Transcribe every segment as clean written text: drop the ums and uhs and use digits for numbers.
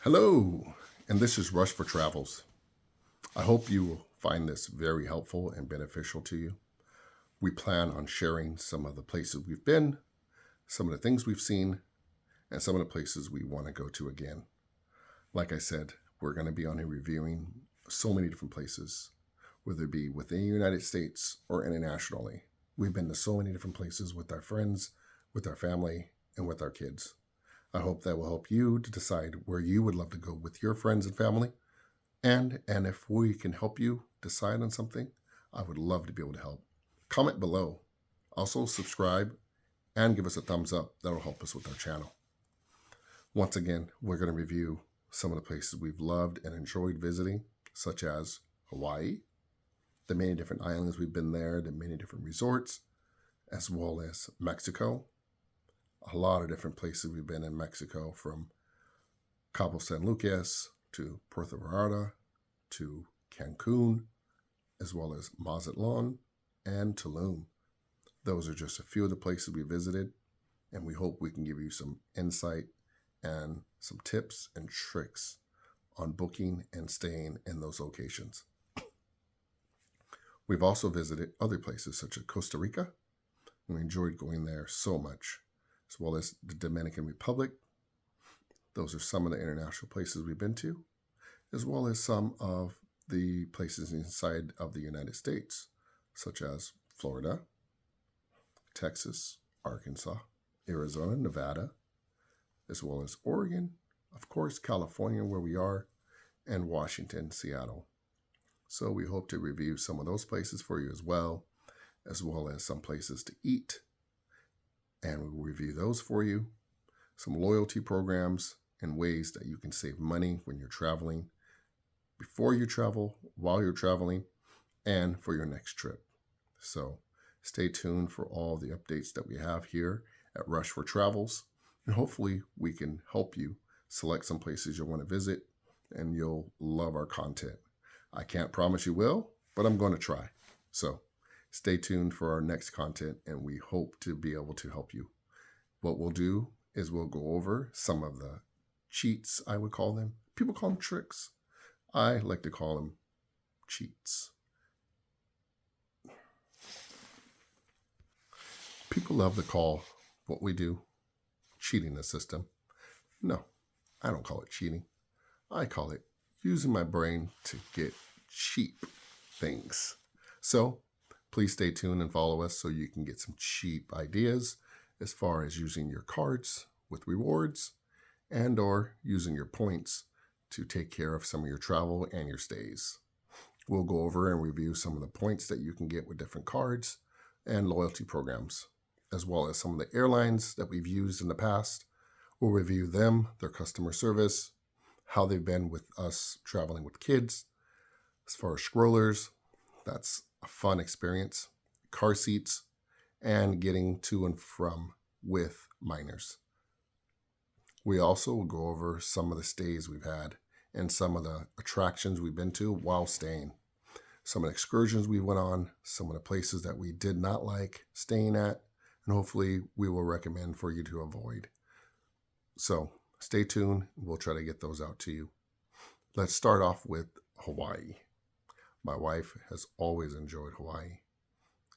Hello, and this is Rush for Travels. I hope you will find this very helpful and beneficial to you. We plan on sharing some of the places we've been, some of the things we've seen, and some of the places we want to go to again. Like I said, we're going to be on here reviewing so many different places, whether it be within the United States or internationally. We've been to so many different places with our friends, with our family, and with our kids. I hope that will help you to decide where you would love to go with your friends and family. And if we can help you decide on something, I would love to be able to help. Comment below. Also subscribe and give us a thumbs up. That'll help us with our channel. Once again, we're going to review some of the places we've loved and enjoyed visiting, such as Hawaii, the many different islands we've been there, the many different resorts, as well as Mexico. A lot of different places we've been in Mexico, from Cabo San Lucas to Puerto Vallarta to Cancun, as well as Mazatlan and Tulum. Those are just a few of the places we visited, and we hope we can give you some insight and some tips and tricks on booking and staying in those locations. We've also visited other places such as Costa Rica. We enjoyed going there so much, as well as the Dominican Republic. Those are some of the international places we've been to, as well as some of the places inside of the United States, such as Florida, Texas, Arkansas, Arizona, Nevada, as well as Oregon, of course, California, where we are, and Washington, Seattle. So we hope to review some of those places for you as well as some places to eat. And we'll review those for you, some loyalty programs and ways that you can save money when you're traveling, before you travel, while you're traveling, and for your next trip. So stay tuned for all the updates that we have here at Rush for Travels, and hopefully we can help you select some places you'll want to visit, and you'll love our content. I can't promise you will, but I'm going to try. So stay tuned for our next content, and we hope to be able to help you. What we'll do is we'll go over some of the cheats, I would call them. People call them tricks. I like to call them cheats. People love to call what we do cheating the system. No, I don't call it cheating. I call it using my brain to get cheap things. So please stay tuned and follow us so you can get some cheap ideas as far as using your cards with rewards and or using your points to take care of some of your travel and your stays. We'll go over and review some of the points that you can get with different cards and loyalty programs, as well as some of the airlines that we've used in the past. We'll review them, their customer service, how they've been with us traveling with kids. As far as strollers, that's a fun experience, car seats, and getting to and from with minors. We also will go over some of the stays we've had and some of the attractions we've been to while staying. Some of the excursions we went on, some of the places that we did not like staying at, and hopefully we will recommend for you to avoid. So stay tuned. We'll try to get those out to you. Let's start off with Hawaii. My wife has always enjoyed Hawaii.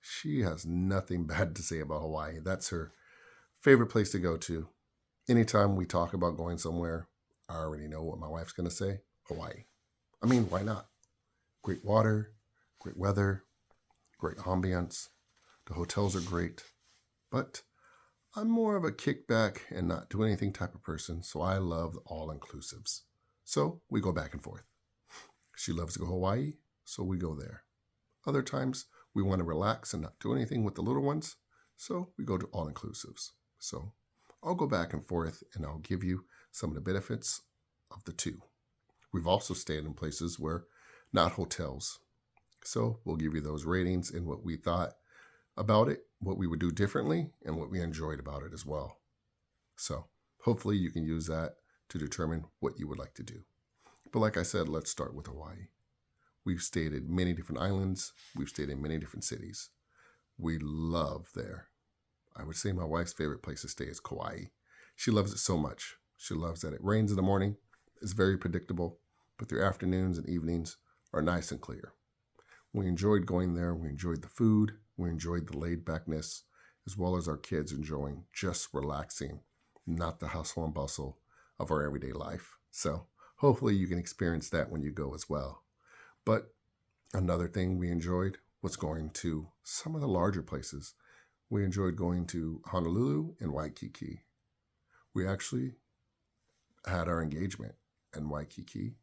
She has nothing bad to say about Hawaii. That's her favorite place to go to. Anytime we talk about going somewhere, I already know what my wife's going to say. Hawaii. I mean, why not? Great water, great weather, great ambience. The hotels are great. But I'm more of a kickback and not do anything type of person, so I love all-inclusives. So we go back and forth. She loves to go to Hawaii, so we go there. Other times, we want to relax and not do anything with the little ones, so we go to all-inclusives. So I'll go back and forth, and I'll give you some of the benefits of the two. We've also stayed in places where not hotels. So we'll give you those ratings and what we thought about it, what we would do differently, and what we enjoyed about it as well. So hopefully you can use that to determine what you would like to do. But like I said, let's start with Hawaii. We've stayed at many different islands. We've stayed in many different cities. We love there. I would say my wife's favorite place to stay is Kauai. She loves it so much. She loves that it rains in the morning. is very predictable, but their afternoons and evenings are nice and clear. We enjoyed going there. We enjoyed the food. We enjoyed the laid backness, as well as our kids enjoying just relaxing, not the hustle and bustle of our everyday life. So hopefully you can experience that when you go as well. But another thing we enjoyed was going to some of the larger places. We enjoyed going to Honolulu and Waikiki. We actually had our engagement in Waikiki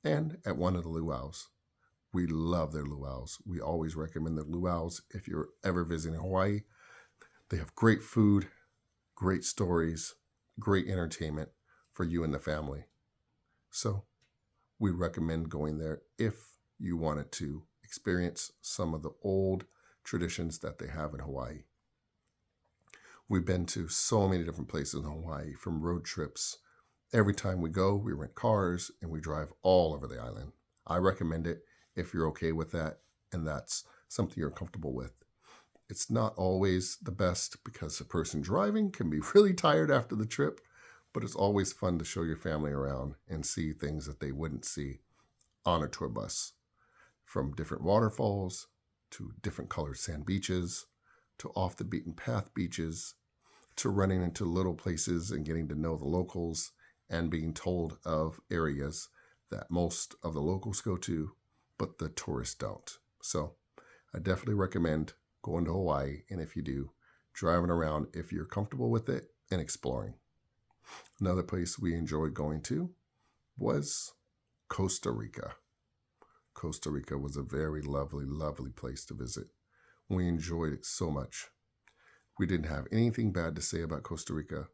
and at one of the luau's. We love their luau's. We always recommend their luau's if you're ever visiting Hawaii. They have great food, great stories, great entertainment for you and the family. So we recommend going there if you wanted to experience some of the old traditions that they have in Hawaii. We've been to so many different places in Hawaii, from road trips. Every time we go, we rent cars and we drive all over the island. I recommend it if you're okay with that and that's something you're comfortable with. It's not always the best because the person driving can be really tired after the trip, but it's always fun to show your family around and see things that they wouldn't see on a tour bus. From different waterfalls to different colored sand beaches to off the beaten path beaches to running into little places and getting to know the locals and being told of areas that most of the locals go to, but the tourists don't. So I definitely recommend going to Hawaii, and if you do, driving around if you're comfortable with it and exploring. Another place we enjoyed going to was Costa Rica. Costa Rica was a very lovely, lovely place to visit. We enjoyed it so much. We didn't have anything bad to say about Costa Rica.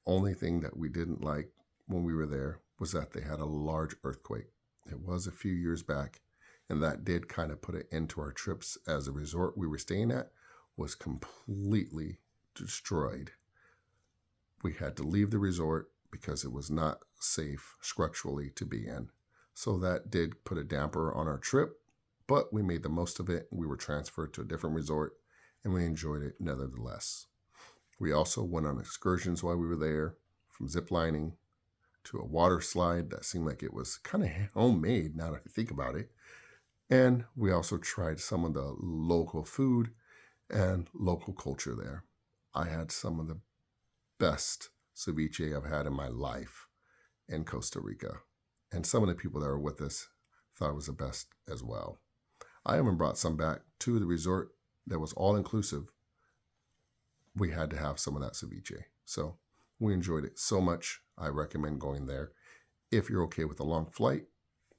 Only thing that we didn't like when we were there was that they had a large earthquake. It was a few years back, and that did kind of put an end to our trips, as the resort we were staying at was completely destroyed. We had to leave the resort because it was not safe structurally to be in. So that did put a damper on our trip, but we made the most of it. We were transferred to a different resort and we enjoyed it nevertheless. We also went on excursions while we were there, from zip lining to a water slide that seemed like it was kind of homemade now that I think about it. And we also tried some of the local food and local culture there. I had some of the best ceviche I've had in my life in Costa Rica. And some of the people that were with us thought it was the best as well. I even brought some back to the resort that was all inclusive. We had to have some of that ceviche. So we enjoyed it so much. I recommend going there if you're okay with a long flight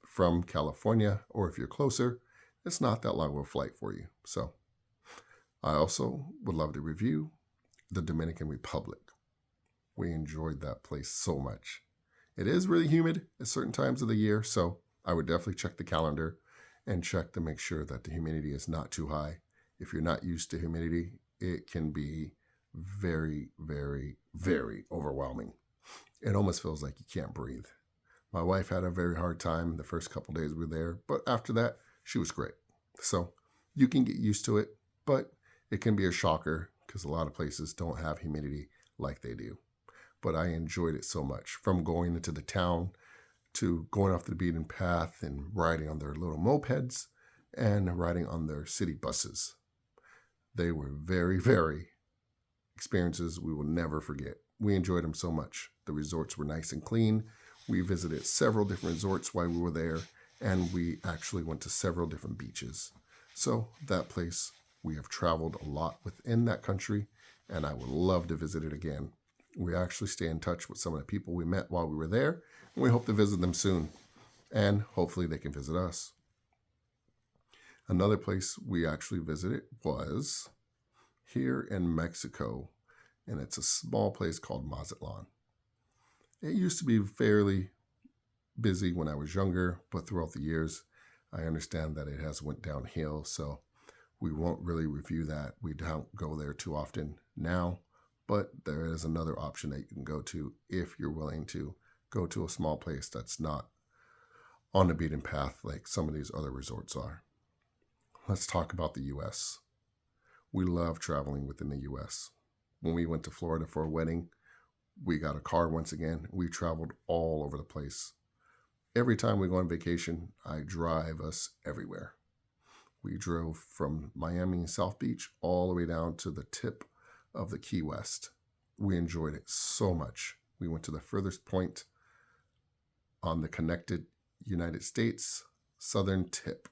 from California, or if you're closer, it's not that long of a flight for you. So I also would love to review the Dominican Republic. We enjoyed that place so much. It is really humid at certain times of the year, so I would definitely check the calendar and check to make sure that the humidity is not too high. If you're not used to humidity, it can be very, very, very overwhelming. It almost feels like you can't breathe. My wife had a very hard time the first couple days we were there, but after that, she was great. So you can get used to it, but it can be a shocker because a lot of places don't have humidity like they do. But I enjoyed it so much, from going into the town to going off the beaten path and riding on their little mopeds and riding on their city buses. They were very, very experiences we will never forget. We enjoyed them so much. The resorts were nice and clean. We visited several different resorts while we were there, and we actually went to several different beaches. So that place, we have traveled a lot within that country, and I would love to visit it again. We actually stay in touch with some of the people we met while we were there, and we hope to visit them soon, and hopefully they can visit us. Another place we actually visited was here in Mexico, and it's a small place called Mazatlan. It used to be fairly busy when I was younger, but throughout the years, I understand that it has went downhill, so we won't really review that. We don't go there too often now, but there is another option that you can go to if you're willing to go to a small place that's not on the beaten path like some of these other resorts are. Let's talk about the U.S. We love traveling within the U.S. When we went to Florida for a wedding, We got a car once again. We traveled all over the place. Every time we go on vacation, I drive us everywhere. We drove from Miami South Beach all the way down to the tip of the Key West. We enjoyed it so much. We went to the furthest point on the connected United States southern tip.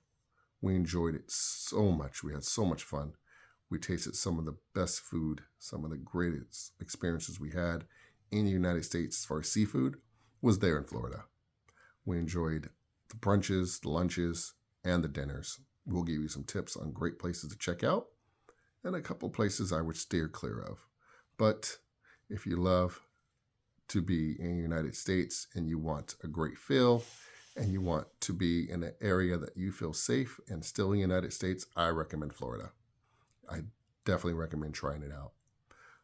We enjoyed it so much. We had so much fun. We tasted some of the best food, some of the greatest experiences we had in the United States as far as seafood was there in Florida. We enjoyed the brunches, the lunches, and the dinners. We'll give you some tips on great places to check out and a couple places I would steer clear of. But if you love to be in the United States and you want a great feel and you want to be in an area that you feel safe and still in the United States, I recommend Florida. I definitely recommend trying it out.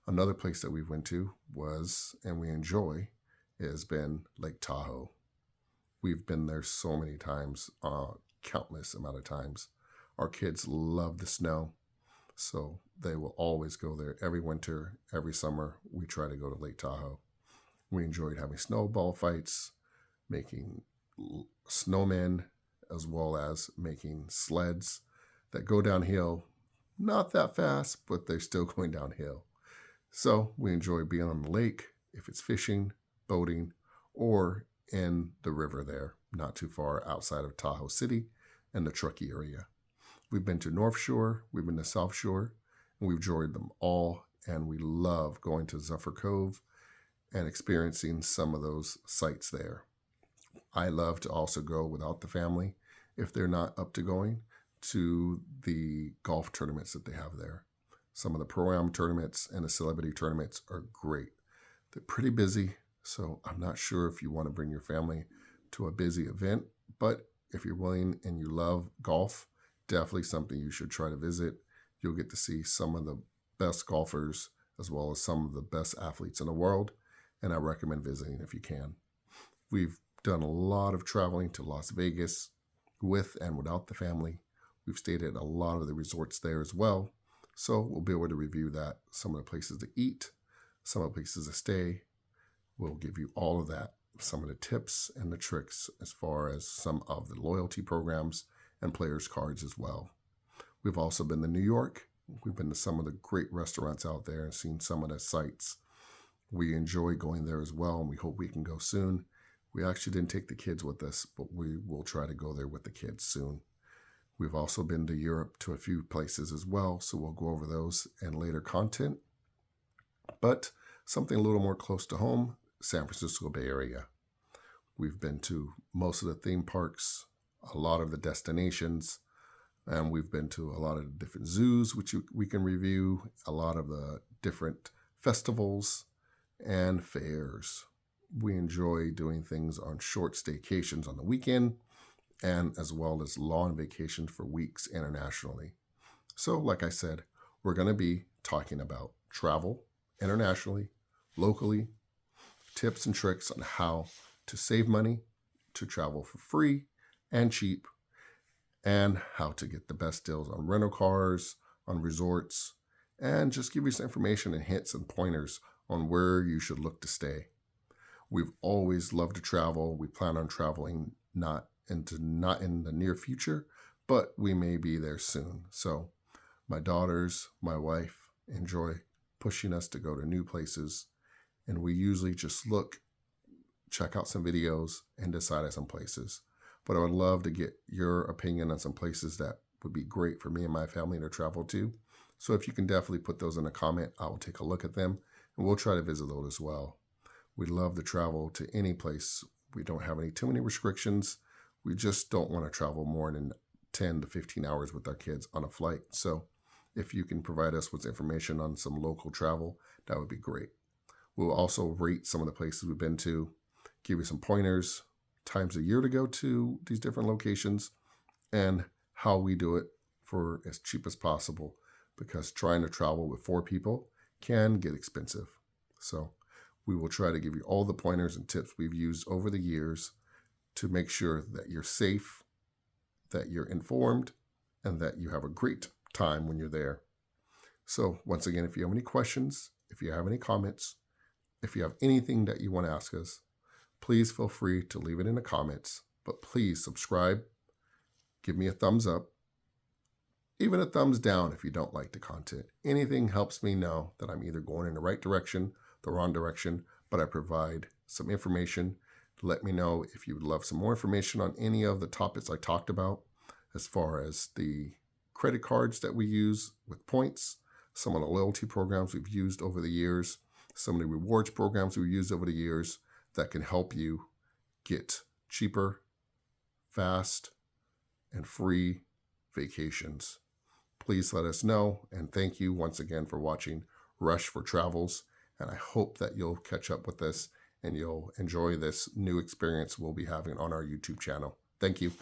Another place that we went to was, and we enjoy, has been Lake Tahoe. We've been there so many times, countless amount of times. Our kids love the snow, so they will always go there every winter, every summer. We try to go to Lake Tahoe. We enjoyed having snowball fights, making snowmen, as well as making sleds that go downhill. Not that fast, but they're still going downhill. So we enjoy being on the lake, if it's fishing, boating, or in the river there, not too far outside of Tahoe City and the Truckee area. We've been to North Shore, we've been to South Shore, and we've enjoyed them all, and we love going to Zephyr Cove and experiencing some of those sites there. I love to also go without the family, if they're not up to going, to the golf tournaments that they have there. Some of the Pro-Am tournaments and the celebrity tournaments are great. They're pretty busy, so I'm not sure if you want to bring your family to a busy event, but if you're willing and you love golf, definitely something you should try to visit. You'll get to see some of the best golfers as well as some of the best athletes in the world, and I recommend visiting if you can. We've done a lot of traveling to Las Vegas with and without the family. We've stayed at a lot of the resorts there as well, so we'll be able to review that, some of the places to eat, some of the places to stay. We'll give you all of that, some of the tips and the tricks as far as some of the loyalty programs and players cards as well. We've also been to New York. We've been to some of the great restaurants out there and seen some of the sights. We enjoy going there as well, and we hope we can go soon. We actually didn't take the kids with us, but we will try to go there with the kids soon. We've also been to Europe to a few places as well, so we'll go over those in later content. But something a little more close to home, San Francisco Bay Area. We've been to most of the theme parks, a lot of the destinations, and we've been to a lot of the different zoos, which we can review, a lot of the different festivals and fairs. We enjoy doing things on short staycations on the weekend, and as well as long vacations for weeks internationally. So, like I said, we're going to be talking about travel internationally, locally, tips and tricks on how to save money, to travel for free and cheap, and how to get the best deals on rental cars, on resorts, and just give you some information and hints and pointers on where you should look to stay. We've always loved to travel. We plan on traveling not in the near future, but we may be there soon. So my daughters, my wife enjoy pushing us to go to new places, and we usually just check out some videos and decide on some places. But I would love to get your opinion on some places that would be great for me and my family to travel to. So if you can definitely put those in a comment, I will take a look at them, and we'll try to visit those as well. We'd love to travel to any place. We don't have too many restrictions. We just don't want to travel more than 10 to 15 hours with our kids on a flight. So if you can provide us with information on some local travel, that would be great. We'll also rate some of the places we've been to, give you some pointers, times a year to go to these different locations, and how we do it for as cheap as possible, because trying to travel with 4 people can get expensive. So we will try to give you all the pointers and tips we've used over the years to make sure that you're safe, that you're informed, and that you have a great time when you're there. So once again, if you have any questions, if you have any comments, If you have anything that you want to ask us, please feel free to leave it in the comments. But please subscribe, give me a thumbs up, even a thumbs down if you don't like the content. Anything helps me know that I'm either going in the right direction, the wrong direction, but I provide some information. Let me know if you would love some more information on any of the topics I talked about, as far as the credit cards that we use with points, some of the loyalty programs we've used over the years, some of the rewards programs we've used over the years that can help you get cheaper, fast, and free vacations. Please let us know, and thank you once again for watching Rush for Travels, and I hope that you'll catch up with us and you'll enjoy this new experience we'll be having on our YouTube channel. Thank you.